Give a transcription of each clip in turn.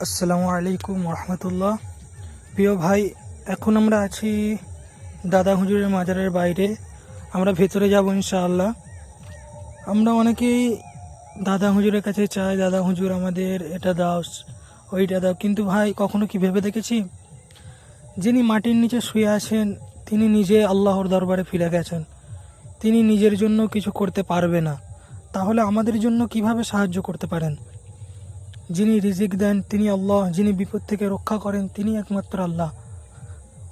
আসসালামু আলাইকুম রহমতুল্লাহ। প্রিয় ভাই, এখন আমরা আছি দাদা হুজুরের মাজারের বাইরে। আমরা ভেতরে যাব ইনশাআল্লাহ। আমরা অনেকেই দাদা হুজুরের কাছে চাই, দাদা হুজুর আমাদের এটা দাও, ওইটা দাও, কিন্তু ভাই কখনো কি ভেবে দেখেছি যিনি মাটির নিচে শুয়ে আছেন তিনি নিজে আল্লাহর দরবারে ফিরে গেছেন। তিনি নিজের জন্য কিছু করতে পারবে না, তাহলে আমাদের জন্য কিভাবে সাহায্য করতে পারেন? যিনি রিজিক দেন তিনি আল্লাহ, যিনি বিপদ থেকে রক্ষা করেন তিনি একমাত্র আল্লাহ।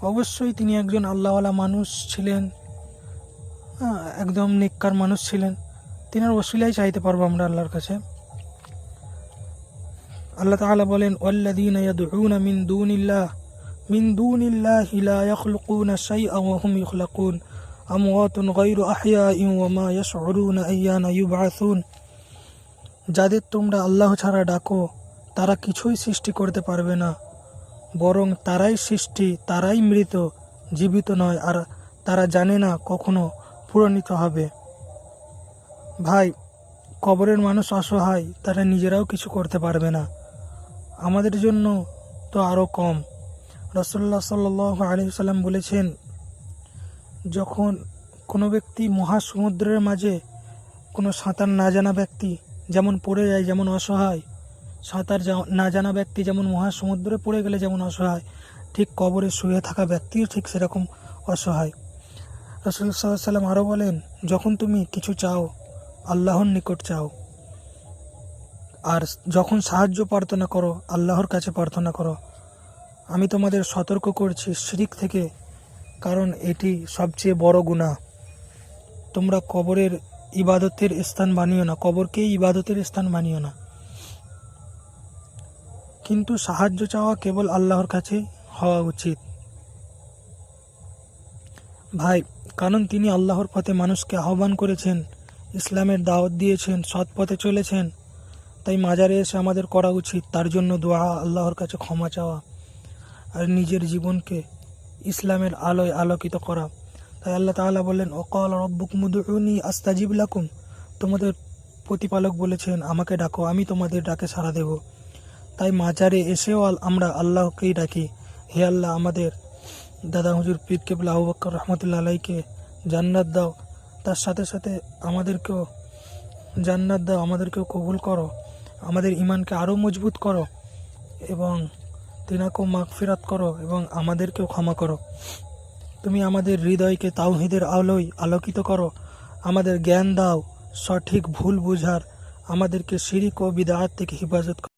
অবশ্যই তিনি একজন আল্লাহওয়ালা মানুষ ছিলেন, একদম নেককার মানুষ ছিলেন। তিনার ওসিলাই চাইতে পারবো আমরা আল্লাহর কাছে। আল্লাহ তাআলা বলেন, ওয়াল্লাযীনা ইয়াদউনা মিন দুনিল্লাহি লা ইয়াখলুকুনা শাইআন ওয়া হুম ইখলাকুন আমওয়াতুন গায়রু আহইয়াইন ওয়া মা ইয়াশউরুনা আইয়ানা ইউবআসুন। যাদের তোমরা আল্লাহ ছাড়া ডাকো তারা কিছুই সৃষ্টি করতে পারবে না, বরং তারাই সৃষ্টি, তারাই মৃত, জীবিত নয়, আর তারা জানে না কখনো পূরণিত হবে। ভাই, কবরের মানুষ অসহায়, তারা নিজেরাও কিছু করতে পারবে না, আমাদের জন্য তো আরও কম। রাসূলুল্লাহ সাল্লাল্লাহু আলাইহি সাল্লাম বলেছেন, যখন কোনো ব্যক্তি মহাসমুদ্রের মাঝে কোনো সাঁতার না জানা ব্যক্তি যেমন পড়ে যায়, যেমন অসহায়, সাঁতার না জানা ব্যক্তি যেমন মহাসমুদ্রে পড়ে গেলে যেমন অসহায়, ঠিক কবরে শুয়ে থাকা ব্যক্তিও ঠিক সেরকম অসহায়। রাসূল সাল্লাল্লাহু আলাইহি সাল্লাম আরও বলেন, যখন তুমি কিছু চাও আল্লাহর নিকট চাও, আর যখন সাহায্য প্রার্থনা করো আল্লাহর কাছে প্রার্থনা করো। আমি তোমাদের সতর্ক করছি শিরক থেকে, কারণ এটি সবচেয়ে বড় গুনাহ। তোমরা কবরের ইবাদতের স্থান বানিও না, কবরকে ইবাদতের স্থান বানিও না। কিন্তু সাহায্য চাওয়া কেবল আল্লাহর কাছেই হওয়া উচিত ভাই, কারণ তিনি আল্লাহর পথে মানুষকে আহ্বান করেছেন, ইসলামের দাওয়াত দিয়েছেন, সৎ পথে চলেছেন। তাই মাজারে এসে আমাদের করা উচিত তার জন্য দোয়া, আল্লাহর কাছে ক্ষমা চাওয়া, আর নিজের জীবনকে ইসলামের আলোয় আলোকিত করা। তাই আল্লাহ তাআলা বললেন, ওয়াকালা রাব্বুকুম উদউনি আস্তাজিব লাকুম। তোমাদের প্রতিপালক বলেছেন, আমাকে ডাকো, আমি তোমাদের ডাকে সাড়া দেব। তাই মাজারে এসেও আমরা আল্লাহকেই ডাকি, হে আল্লাহ, আমাদের দাদা হুজুর পীর কেবলা আবু বকর রহমতুল্লাহ আলাইকে জান্নাত দাও, তার সাথে সাথে আমাদেরকেও জান্নাত দাও, আমাদেরকেও কবুল করো, আমাদের ঈমানকে আরও মজবুত করো, এবং তিনাকেও মাগফিরাত করো, এবং আমাদেরকেও ক্ষমা করো। তুমি আমাদের হৃদয়কে তাওহীদের আলোয় আলোকিত করো, আমাদের জ্ঞান দাও সঠিক ভুল বুঝার, আমাদেরকে শিরিক ও বিদআত থেকে হেফাজত করো।